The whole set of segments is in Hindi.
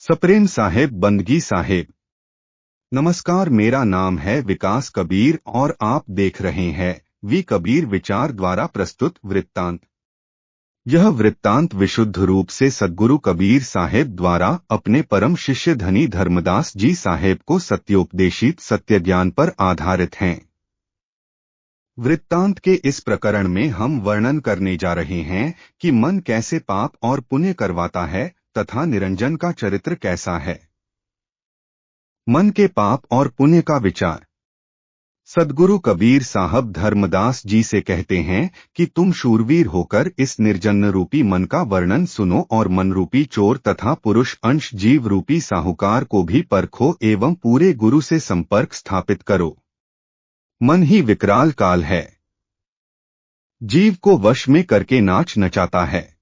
सप्रेम साहेब बंदगी साहेब। नमस्कार, मेरा नाम है विकास कबीर और आप देख रहे हैं वी कबीर विचार द्वारा प्रस्तुत वृत्तांत। यह वृत्तांत विशुद्ध रूप से सद्गुरु कबीर साहेब द्वारा अपने परम शिष्य धनी धर्मदास जी साहेब को सत्योपदेशित सत्य ज्ञान पर आधारित हैं। वृत्तांत के इस प्रकरण में हम वर्णन करने जा रहे हैं कि मन कैसे पाप और पुण्य करवाता है तथा निरंजन का चरित्र कैसा है। मन के पाप और पुण्य का विचार। सद्गुरु कबीर साहब धर्मदास जी से कहते हैं कि तुम शूरवीर होकर इस निर्जन रूपी मन का वर्णन सुनो और मन रूपी चोर तथा पुरुष अंश जीव रूपी साहूकार को भी परखो एवं पूरे गुरु से संपर्क स्थापित करो। मन ही विकराल काल है, जीव को वश में करके नाच नचाता है।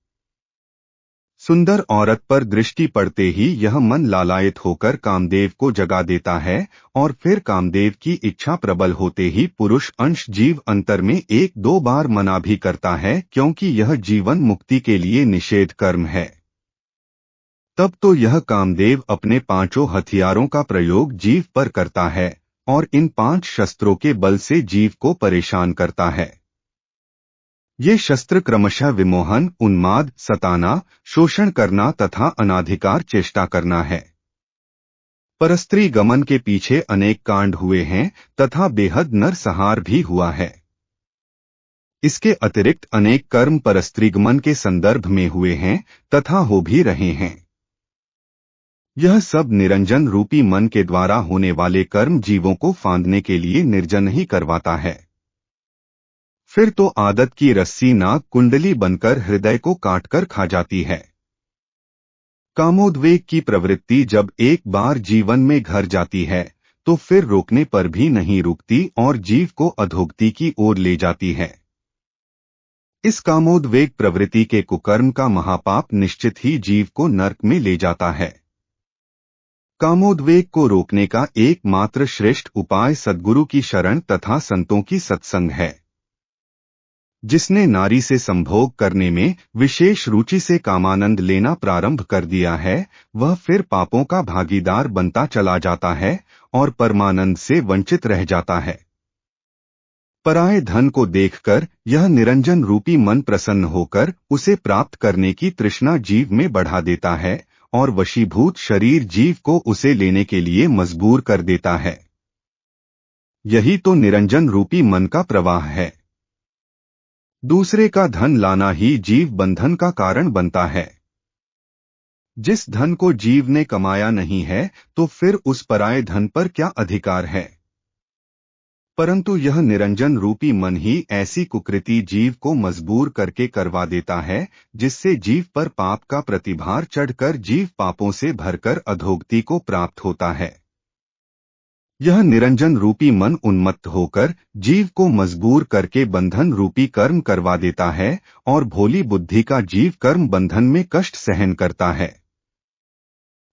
सुंदर औरत पर दृष्टि पड़ते ही यह मन लालायित होकर कामदेव को जगा देता है और फिर कामदेव की इच्छा प्रबल होते ही पुरुष अंश जीव अंतर में एक दो बार मना भी करता है, क्योंकि यह जीवन मुक्ति के लिए निषेध कर्म है। तब तो यह कामदेव अपने पांचों हथियारों का प्रयोग जीव पर करता है और इन 5 शस्त्रों के बल से जीव को परेशान करता है। ये शस्त्र क्रमशः विमोहन, उन्माद, सताना, शोषण करना तथा अनाधिकार चेष्टा करना है। परस्त्री गमन के पीछे अनेक कांड हुए हैं तथा बेहद नरसंहार भी हुआ है। इसके अतिरिक्त अनेक कर्म परस्त्रीगमन के संदर्भ में हुए हैं तथा हो भी रहे हैं। यह सब निरंजन रूपी मन के द्वारा होने वाले कर्म जीवों को फांदने के लिए निर्जन ही करवाता है। फिर तो आदत की रस्सी नाग कुंडली बनकर हृदय को काटकर खा जाती है। कामोद्वेग की प्रवृत्ति जब एक बार जीवन में घर जाती है तो फिर रोकने पर भी नहीं रुकती और जीव को अधोगति की ओर ले जाती है। इस कामोद्वेग प्रवृत्ति के कुकर्म का महापाप निश्चित ही जीव को नरक में ले जाता है। कामोद्वेग को रोकने का एकमात्र श्रेष्ठ उपाय सद्गुरु की शरण तथा संतों की सत्संग है। जिसने नारी से संभोग करने में विशेष रुचि से कामानंद लेना प्रारंभ कर दिया है, वह फिर पापों का भागीदार बनता चला जाता है और परमानंद से वंचित रह जाता है। पराये धन को देखकर यह निरंजन रूपी मन प्रसन्न होकर उसे प्राप्त करने की तृष्णा जीव में बढ़ा देता है और वशीभूत शरीर जीव को उसे लेने के लिए मजबूर कर देता है। यही तो निरंजन रूपी मन का प्रवाह है। दूसरे का धन लाना ही जीव बंधन का कारण बनता है। जिस धन को जीव ने कमाया नहीं है तो फिर उस पराये धन पर क्या अधिकार है। परंतु यह निरंजन रूपी मन ही ऐसी कुकृति जीव को मजबूर करके करवा देता है जिससे जीव पर पाप का प्रतिभार चढ़कर जीव पापों से भरकर अधोगति को प्राप्त होता है। यह निरंजन रूपी मन उन्मत्त होकर जीव को मजबूर करके बंधन रूपी कर्म करवा देता है और भोली बुद्धि का जीव कर्म बंधन में कष्ट सहन करता है।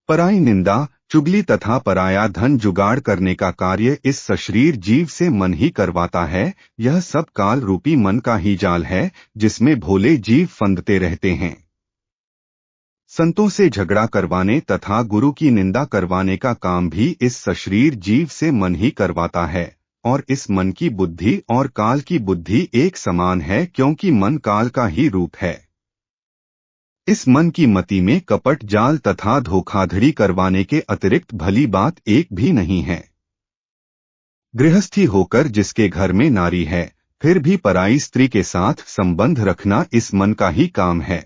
पराई निंदा, चुगली तथा पराया धन जुगाड़ करने का कार्य इस सशरीर जीव से मन ही करवाता है। यह सब काल रूपी मन का ही जाल है जिसमें भोले जीव फंदते रहते हैं। संतों से झगड़ा करवाने तथा गुरु की निंदा करवाने का काम भी इस सशरीर जीव से मन ही करवाता है और इस मन की बुद्धि और काल की बुद्धि एक समान है, क्योंकि मन काल का ही रूप है। इस मन की मति में कपट, जाल तथा धोखाधड़ी करवाने के अतिरिक्त भली बात एक भी नहीं है। गृहस्थी होकर जिसके घर में नारी है फिर भी पराई स्त्री के साथ संबंध रखना इस मन का ही काम है।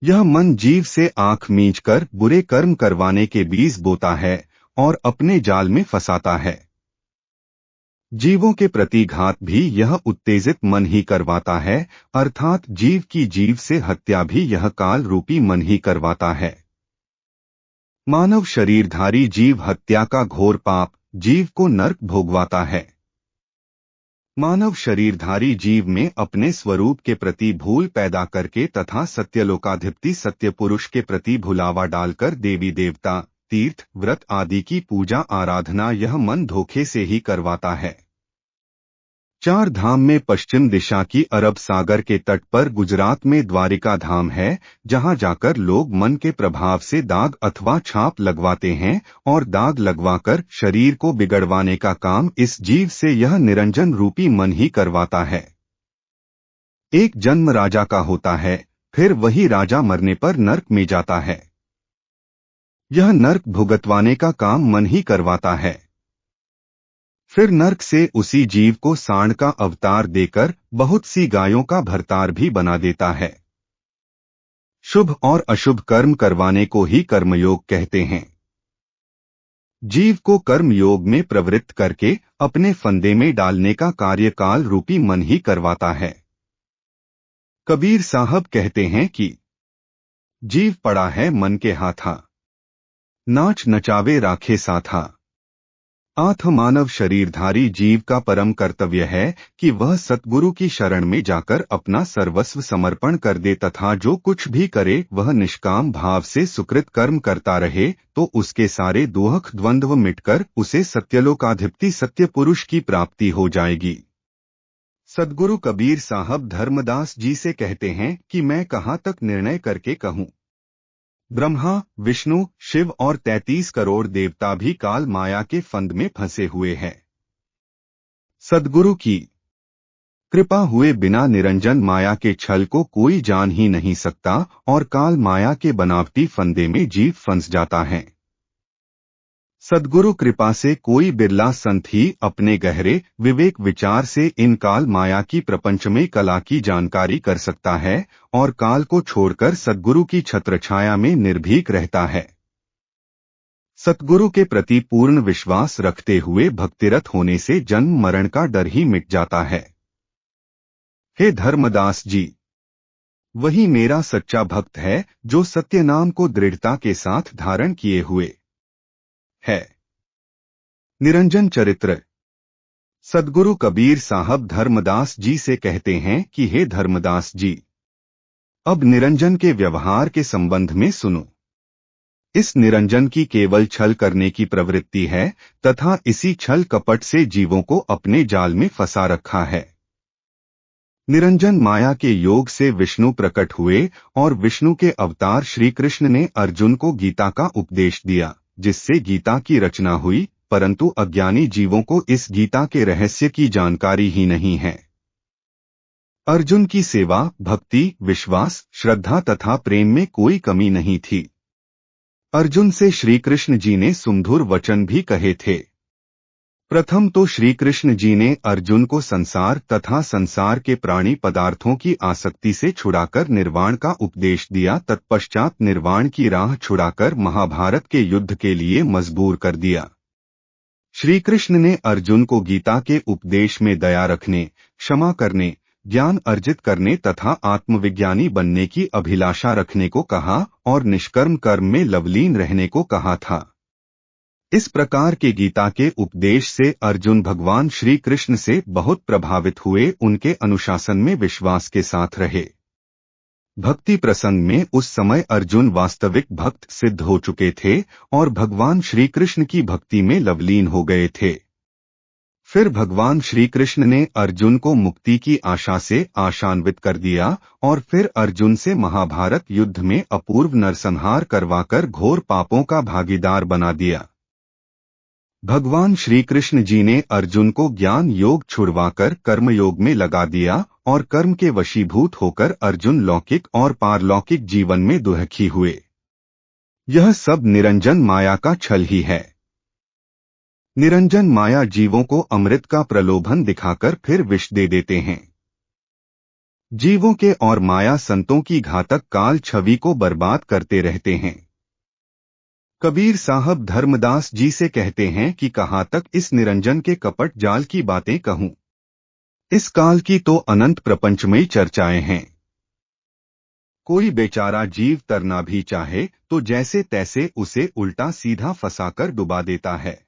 यह मन जीव से आंख मींचकर बुरे कर्म करवाने के बीज बोता है और अपने जाल में फंसाता है। जीवों के प्रति घात भी यह उत्तेजित मन ही करवाता है, अर्थात जीव की जीव से हत्या भी यह काल रूपी मन ही करवाता है। मानव शरीरधारी जीव हत्या का घोर पाप जीव को नरक भोगवाता है। मानव शरीरधारी जीव में अपने स्वरूप के प्रति भूल पैदा करके तथा सत्यलोकाधिपति सत्य पुरुष के प्रति भुलावा डालकर देवी देवता, तीर्थ, व्रत आदि की पूजा आराधना यह मन धोखे से ही करवाता है। चार धाम में पश्चिम दिशा की अरब सागर के तट पर गुजरात में द्वारिका धाम है, जहां जाकर लोग मन के प्रभाव से दाग अथवा छाप लगवाते हैं और दाग लगवाकर शरीर को बिगड़वाने का काम इस जीव से यह निरंजन रूपी मन ही करवाता है। एक जन्म राजा का होता है, फिर वही राजा मरने पर नर्क में जाता है। यह नर्क भुगतवाने का काम मन ही करवाता है। फिर नर्क से उसी जीव को सांड का अवतार देकर बहुत सी गायों का भरतार भी बना देता है। शुभ और अशुभ कर्म करवाने को ही कर्मयोग कहते हैं। जीव को कर्मयोग में प्रवृत्त करके अपने फंदे में डालने का कार्यकाल रूपी मन ही करवाता है। कबीर साहब कहते हैं कि जीव पड़ा है मन के हाथा, नाच नचावे राखे साथा। आठ मानव शरीरधारी जीव का परम कर्तव्य है कि वह सतगुरु की शरण में जाकर अपना सर्वस्व समर्पण कर दे तथा जो कुछ भी करे वह निष्काम भाव से सुकृत कर्म करता रहे, तो उसके सारे दुख द्वंद्व मिटकर उसे सत्यलोकाधिपति सत्य पुरुष की प्राप्ति हो जाएगी। सद्गुरु कबीर साहब धर्मदास जी से कहते हैं कि मैं कहाँ तक निर्णय करके कहूँ। ब्रह्मा, विष्णु, शिव और 33 करोड़ देवता भी काल माया के फंद में फंसे हुए हैं। सद्गुरु की कृपा हुए बिना निरंजन माया के छल को कोई जान ही नहीं सकता और काल माया के बनावटी फंदे में जीव फंस जाता है। सद्गुरु कृपा से कोई बिरला संत ही अपने गहरे विवेक विचार से इन काल माया की प्रपंचमय कला की जानकारी कर सकता है और काल को छोड़कर सद्गुरु की छत्रछाया में निर्भीक रहता है। सतगुरु के प्रति पूर्ण विश्वास रखते हुए भक्तिरत होने से जन्म मरण का डर ही मिट जाता है। हे धर्मदास जी, वही मेरा सच्चा भक्त है जो सत्य नाम को दृढ़ता के साथ धारण किए हुए है। निरंजन चरित्र। सद्गुरु कबीर साहब धर्मदास जी से कहते हैं कि हे धर्मदास जी, अब निरंजन के व्यवहार के संबंध में सुनो। इस निरंजन की केवल छल करने की प्रवृत्ति है तथा इसी छल कपट से जीवों को अपने जाल में फंसा रखा है। निरंजन माया के योग से विष्णु प्रकट हुए और विष्णु के अवतार श्री कृष्ण ने अर्जुन को गीता का उपदेश दिया, जिससे गीता की रचना हुई, परंतु अज्ञानी जीवों को इस गीता के रहस्य की जानकारी ही नहीं है। अर्जुन की सेवा, भक्ति, विश्वास, श्रद्धा तथा प्रेम में कोई कमी नहीं थी। अर्जुन से श्री कृष्ण जी ने सुमधुर वचन भी कहे थे। प्रथम तो श्री कृष्ण जी ने अर्जुन को संसार तथा संसार के प्राणी पदार्थों की आसक्ति से छुड़ाकर निर्वाण का उपदेश दिया। तत्पश्चात निर्वाण की राह छुड़ाकर महाभारत के युद्ध के लिए मजबूर कर दिया। श्री कृष्ण ने अर्जुन को गीता के उपदेश में दया रखने, क्षमा करने, ज्ञान अर्जित करने तथा आत्मविज्ञानी बनने की अभिलाषा रखने को कहा और निष्कर्म कर्म में लवलीन रहने को कहा था। इस प्रकार के गीता के उपदेश से अर्जुन भगवान श्री कृष्ण से बहुत प्रभावित हुए, उनके अनुशासन में विश्वास के साथ रहे। भक्ति प्रसंग में उस समय अर्जुन वास्तविक भक्त सिद्ध हो चुके थे और भगवान श्री कृष्ण की भक्ति में लवलीन हो गए थे। फिर भगवान श्री कृष्ण ने अर्जुन को मुक्ति की आशा से आशान्वित कर दिया और फिर अर्जुन से महाभारत युद्ध में अपूर्व नरसंहार करवाकर घोर पापों का भागीदार बना दिया। भगवान श्री कृष्ण जी ने अर्जुन को ज्ञान योग छुड़वाकर कर्मयोग में लगा दिया और कर्म के वशीभूत होकर अर्जुन लौकिक और पारलौकिक जीवन में दुखी हुए। यह सब निरंजन माया का छल ही है। निरंजन माया जीवों को अमृत का प्रलोभन दिखाकर फिर विष दे देते हैं। जीवों के और माया संतों की घातक काल छवि को बर्बाद करते रहते हैं। कबीर साहब धर्मदास जी से कहते हैं कि कहाँ तक इस निरंजन के कपट जाल की बातें कहूं। इस काल की तो अनंत प्रपंचमयी चर्चाएं हैं। कोई बेचारा जीव तरना भी चाहे तो जैसे तैसे उसे उल्टा सीधा फंसाकर डुबा देता है।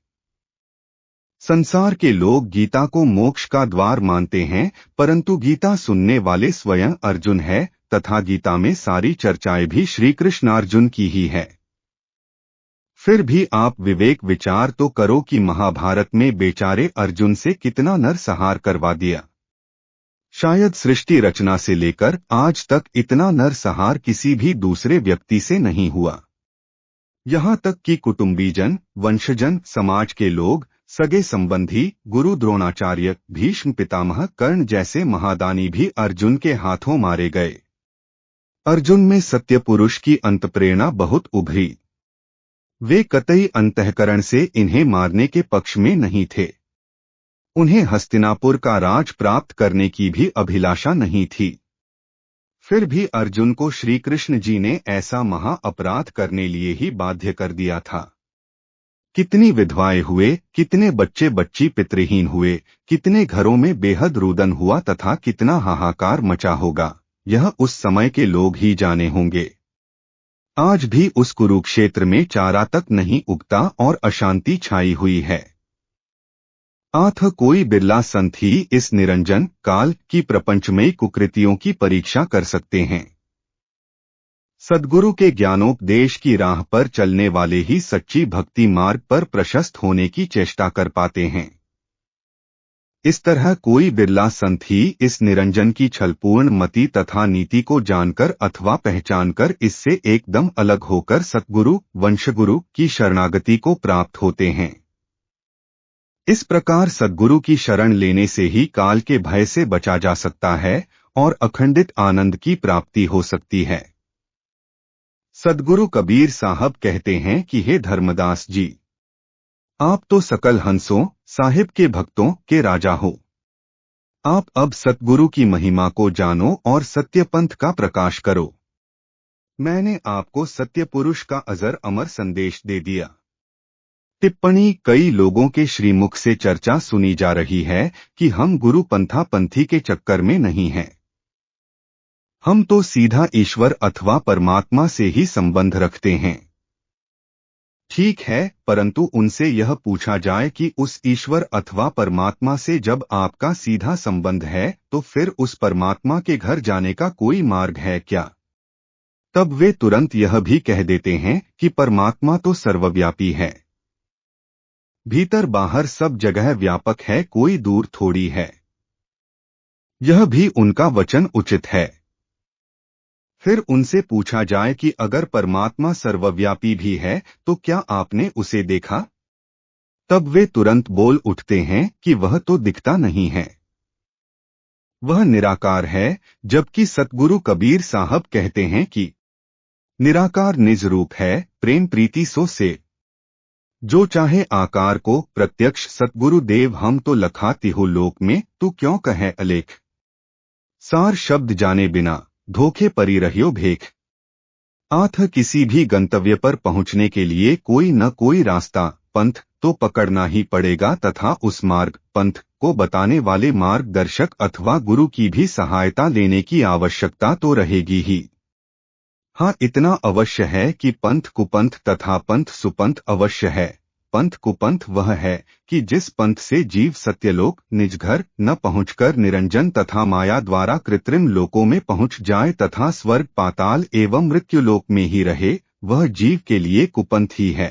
संसार के लोग गीता को मोक्ष का द्वार मानते हैं, परंतु गीता सुनने वाले स्वयं अर्जुन है तथा गीता में सारी चर्चाएं भी श्री कृष्णार्जुन की ही है। फिर भी आप विवेक विचार तो करो कि महाभारत में बेचारे अर्जुन से कितना नरसंहार करवा दिया। शायद सृष्टि रचना से लेकर आज तक इतना नरसंहार किसी भी दूसरे व्यक्ति से नहीं हुआ। यहाँ तक कि कुटुंबीजन, वंशजन, समाज के लोग, सगे संबंधी, गुरु द्रोणाचार्य, भीष्म पितामह, कर्ण जैसे महादानी भी अर्जुन के हाथों मारे गए। अर्जुन में सत्य पुरुष की अंतप्रेरणा बहुत उभरी। वे कतई अंतःकरण से इन्हें मारने के पक्ष में नहीं थे। उन्हें हस्तिनापुर का राज प्राप्त करने की भी अभिलाषा नहीं थी। फिर भी अर्जुन को श्री कृष्ण जी ने ऐसा महा अपराध करने लिए ही बाध्य कर दिया था। कितनी विधवाएं हुए, कितने बच्चे बच्ची पितृहीन हुए, कितने घरों में बेहद रुदन हुआ तथा कितना हाहाकार मचा होगा, यह उस समय के लोग ही जाने होंगे। आज भी उस कुरुक्षेत्र में चारा तक नहीं उगता और अशांति छाई हुई है। आथ कोई बिरला संत ही इस निरंजन काल की प्रपंचमयी कुकृतियों की परीक्षा कर सकते हैं। सद्गुरु के ज्ञानोपदेश की राह पर चलने वाले ही सच्ची भक्ति मार्ग पर प्रशस्त होने की चेष्टा कर पाते हैं। इस तरह कोई बिरला संत ही इस निरंजन की छलपूर्ण मति तथा नीति को जानकर अथवा पहचानकर इससे एकदम अलग होकर सद्गुरु, वंशगुरु की शरणागति को प्राप्त होते हैं। इस प्रकार सद्गुरु की शरण लेने से ही काल के भय से बचा जा सकता है और अखंडित आनंद की प्राप्ति हो सकती है। सद्गुरु कबीर साहब कहते हैं कि हे धर्मदास जी, आप तो सकल हंसों साहिब के भक्तों के राजा हो। आप अब सतगुरु की महिमा को जानो और सत्य पंथ का प्रकाश करो। मैंने आपको सत्य पुरुष का अजर अमर संदेश दे दिया। टिप्पणी कई लोगों के श्रीमुख से चर्चा सुनी जा रही है कि हम गुरु पंथा पंथी के चक्कर में नहीं हैं। हम तो सीधा ईश्वर अथवा परमात्मा से ही संबंध रखते हैं। ठीक है, परंतु उनसे यह पूछा जाए कि उस ईश्वर अथवा परमात्मा से जब आपका सीधा संबंध है तो फिर उस परमात्मा के घर जाने का कोई मार्ग है क्या? तब वे तुरंत यह भी कह देते हैं कि परमात्मा तो सर्वव्यापी है, भीतर बाहर सब जगह व्यापक है, कोई दूर थोड़ी है। यह भी उनका वचन उचित है। फिर उनसे पूछा जाए कि अगर परमात्मा सर्वव्यापी भी है तो क्या आपने उसे देखा? तब वे तुरंत बोल उठते हैं कि वह तो दिखता नहीं है, वह निराकार है। जबकि सतगुरु कबीर साहब कहते हैं कि निराकार निज रूप है, प्रेम प्रीति सो से। जो चाहे आकार को प्रत्यक्ष सतगुरु देव हम तो लखा तिहु लोक में, तू क्यों कहे अलेख। सार शब्द जाने बिना धोखे परी रहियो भेख। आथ किसी भी गंतव्य पर पहुंचने के लिए कोई न कोई रास्ता पंथ तो पकड़ना ही पड़ेगा तथा उस मार्ग पंथ को बताने वाले मार्गदर्शक अथवा गुरु की भी सहायता लेने की आवश्यकता तो रहेगी ही। हाँ, इतना अवश्य है कि पंथ कुपंथ तथा पंथ सुपंथ अवश्य है। पंथ कुपंथ वह है कि जिस पंथ से जीव सत्यलोक निज घर न पहुंचकर निरंजन तथा माया द्वारा कृत्रिम लोकों में पहुंच जाए तथा स्वर्ग पाताल एवं मृत्युलोक में ही रहे, वह जीव के लिए कुपंथ ही है।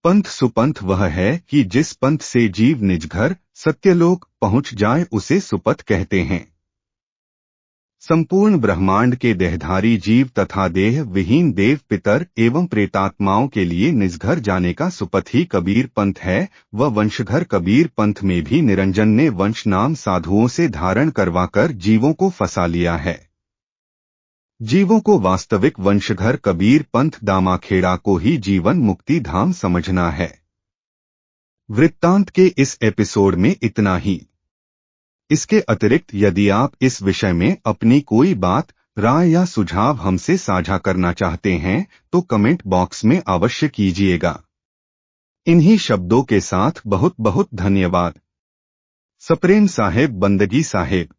पंथ सुपंथ वह है कि जिस पंथ से जीव निज घर सत्यलोक पहुंच जाए उसे सुपथ कहते हैं। संपूर्ण ब्रह्मांड के देहधारी जीव तथा देह विहीन देव पितर एवं प्रेतात्माओं के लिए निजघर जाने का सुपथ ही कबीर पंथ है। वह वंशघर कबीर पंथ में भी निरंजन ने वंश नाम साधुओं से धारण करवाकर जीवों को फंसा लिया है। जीवों को वास्तविक वंशघर कबीर पंथ दामाखेड़ा को ही जीवन मुक्ति धाम समझना है। वृत्तांत के इस एपिसोड में इतना ही। इसके अतिरिक्त यदि आप इस विषय में अपनी कोई बात, राय या सुझाव हमसे साझा करना चाहते हैं तो कमेंट बॉक्स में अवश्य कीजिएगा। इन्हीं शब्दों के साथ बहुत बहुत धन्यवाद। सप्रेम साहेब, बंदगी साहेब।